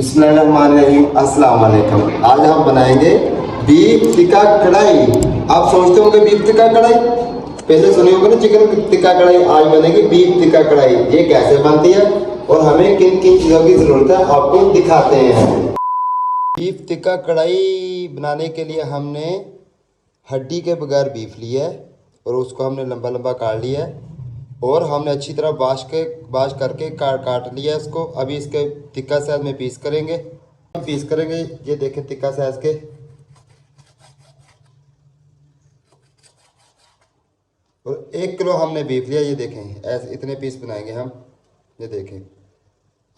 बिस्मिल्लाहिर्रहमानिर्रहीम। अस्सलाम वालेकुम। आज हम बनाएंगे बीफ टिक्का कढ़ाई। आप सोचते होंगे बीफ टिक्का कढ़ाई, पहले सुनी होगी ना चिकन टिक्का कढ़ाई। आज बनेगी बीफ टिक्का कढ़ाई। ये कैसे बनती है और हमें किन किन चीज़ों की ज़रूरत है आपको दिखाते हैं। बीफ टिक्का कढ़ाई बनाने के लिए हमने हड्डी के बगैर बीफ लिया है और उसको हमने लंबा लंबा काट लिया है और हमने अच्छी तरह वाश करके काट लिया है इसको। अभी इसके टिक्का साइज में पीस करेंगे। ये देखें टिक्का साइज के। और 1 किलो हमने बीफ लिया। ये देखें ऐसे इतने पीस बनाएंगे हम। ये देखें,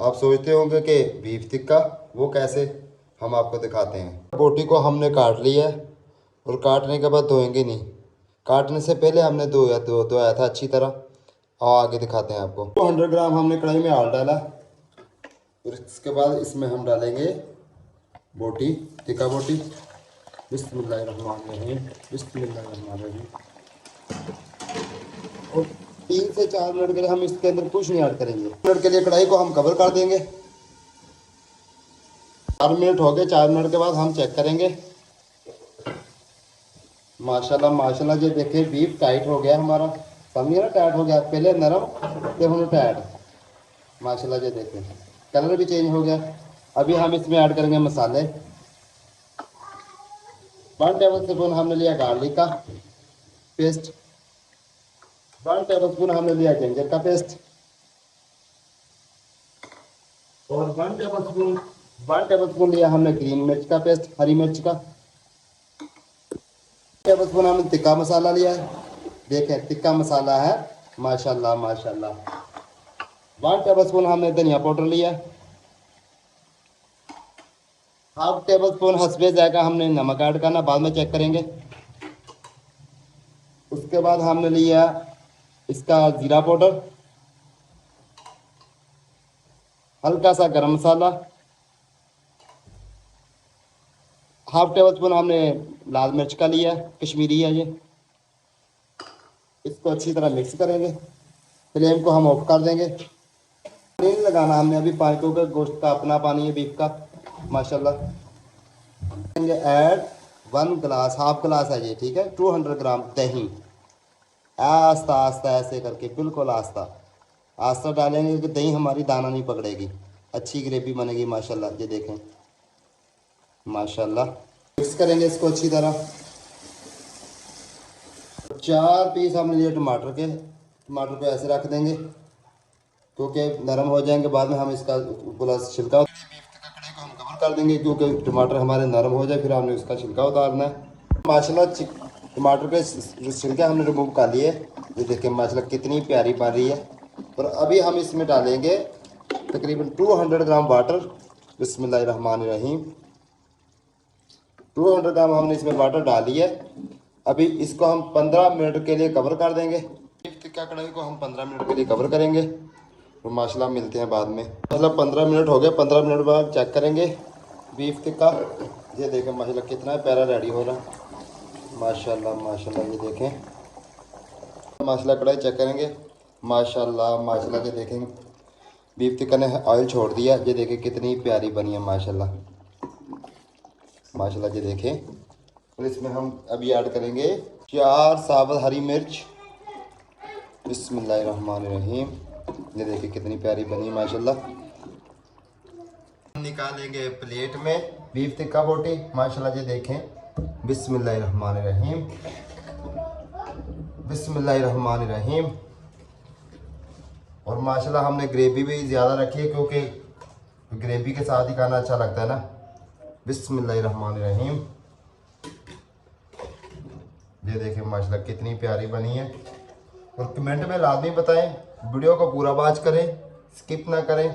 आप सोचते होंगे कि बीफ टिक्का वो कैसे, हम आपको दिखाते हैं। बोटी को हमने काट लिया है और काटने के बाद धोएंगे नहीं। काटने से पहले हमने धोया था अच्छी तरह। और आगे दिखाते हैं आपको। 200 ग्राम हमने कढ़ाई में आल डाला और इसके बाद इसमें हम डालेंगे बोटी, टिक्का बोटी। बिस्मिल्लाहिर्रहमानिर्रहीम, बिस्मिल्लाहिर्रहमानिर्रहीम। और 3 से 4 मिनट के लिए हम इसके अंदर कुछ नहीं ऐड करेंगे। मिनट के लिए कढ़ाई को हम कवर कर देंगे। 4 मिनट हो गए। 4 मिनट के बाद हम चेक करेंगे। माशाल्लाह माशाल्लाह, ये देखिए बीफ टाइट हो गया हमारा। समझिए ना, टाइट हो गया। पहले नरम फिर हमने टाइट। माशाल्लाह, ये देखें कलर भी चेंज हो गया। अभी हम इसमें ऐड करेंगे मसाले। 1 टेबल स्पून हमने लिया गार्लिक का पेस्ट। 1 टेबल स्पून हमने लिया जिंजर का पेस्ट और 1 टेबल स्पून लिया हमने ग्रीन मिर्च का पेस्ट, हरी मिर्च का। 1 टेबल स्पून हमने टिक्का मसाला लिया है। देखें टिक्का मसाला है, माशाल्लाह माशाल्लाह। 1 टेबल स्पून हमने धनिया पाउडर लिया है। 1/2 टेबल स्पून हस्बे जायका हमने नमक ऐड करना, बाद में चेक करेंगे। उसके बाद हमने लिया इसका जीरा पाउडर, हल्का सा गरम मसाला, 1/2 टेबल स्पून हमने लाल मिर्च का लिया, कश्मीरी है ये। इसको अच्छी तरह मिक्स करेंगे। फ्लेम को हम ऑफ कर देंगे। पानी नहीं लगाना हमने अभी, पानी क्योंकि गोश्त का अपना पानी है बीफ का। माशाल्लाह देंगे ऐड 1 गिलास, हाफ गिलास है ये, ठीक है। 200 ग्राम दही। आस्ता आस्ता ऐसे करके, बिल्कुल आस्ता आस्ता डालेंगे कि दही हमारी दाना नहीं पकड़ेगी, अच्छी ग्रेवी बनेगी। माशाल्लाह ये देखें माशाल्लाह। मिक्स करेंगे इसको अच्छी तरह। 4 पीस हमने लिए टमाटर के। टमाटर को ऐसे रख देंगे क्योंकि नरम हो जाएंगे। बाद में हम इसका प्लस छिलका कढ़ाई को हम कवर कर देंगे क्योंकि टमाटर हमारे नरम हो जाए, फिर हमने उसका छिलका उतारना है। माशाल्लाह टमाटर के छिलके हमने रिमूव कर लिए। ये देखिए माशाल्लाह कितनी प्यारी बन रही है। और अभी हम इसमें डालेंगे तकरीबन 200 ग्राम वाटर। बिस्मिल्लाहिर्रहमानिर्रहीम। 200 ग्राम हमने इसमें वाटर डाली है। अभी इसको हम 15 मिनट के लिए कवर कर देंगे। बीफ टिक्का कढ़ाई को हम 15 मिनट के लिए कवर करेंगे और माशाल्लाह मिलते हैं बाद में। मतलब 15 मिनट हो गए। 15 मिनट बाद चेक करेंगे बीफ टिक्का। ये देखें माशाल्लाह कितना प्यारा रेडी हो रहा है। माशाल्लाह माशाल्लाह, ये देखें माशाल्लाह। कढ़ाई चेक करेंगे। माशाल्लाह माशाल्लाह, ये देखें बीफ टिक्का ने ऑयल छोड़ दिया। ये देखें कितनी प्यारी बनी है माशाल्लाह माशाल्लाह। ये देखें। और इसमें हम अभी ऐड करेंगे 4 साबुत हरी मिर्च। बिस्मिल्लाहिर्रहमानिर्रहीम। ये देखिए कितनी प्यारी बनी माशाल्लाह। निकालेंगे प्लेट में बीफ टिक्का बोटी। माशाल्लाह ये देखें। बिस्मिल्लाहिर्रहमानिर्रहीम, बिस्मिल्लाहिर्रहमानिर्रहीम। और माशाल्लाह हमने ग्रेवी भी ज़्यादा रखी है क्योंकि ग्रेवी के साथ ही खाना अच्छा लगता है ना। बिस्मिल्लाहिर्रहमानिर्रहीम। ये देखें माशाल्लाह कितनी प्यारी बनी है। और कमेंट में लाजमी बताएं, वीडियो को पूरा वॉच करें, स्किप ना करें।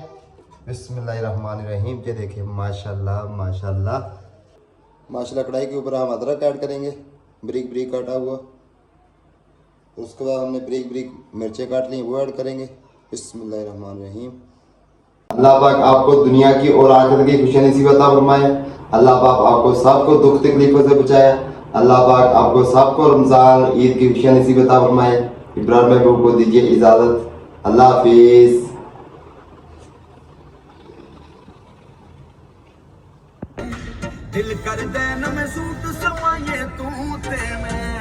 बिस्मिल्लाहिर्रहमानिर्रहीम। ये देखें माशाल्लाह माशाल्लाह माशाल्लाह। कढ़ाई के ऊपर हम अदरक ऐड करेंगे, ब्रिक ब्रिक काटा हुआ। उसके बाद हमने ब्रिक ब्रिक मिर्चें काट ली, वो ऐड करेंगे। बिस्मिल्लाहिर्रहमानिर्रहीम। अल्लाह पाक आपको दुनिया की और आखिरत की खुशियाँ नसीब अता फरमाए। अल्लाह पाक आपको सबको दुख तकलीफों से बचाए। अल्लाह पाक आपको सबको रमज़ान ईद की खुशियाँ नसीब अता फरमाए। इब्राहिम महबूब को दीजिए इजाज़त। अल्लाह हाफिज़। दिल कर दे न मैं सूट सवाइए तू ते मैं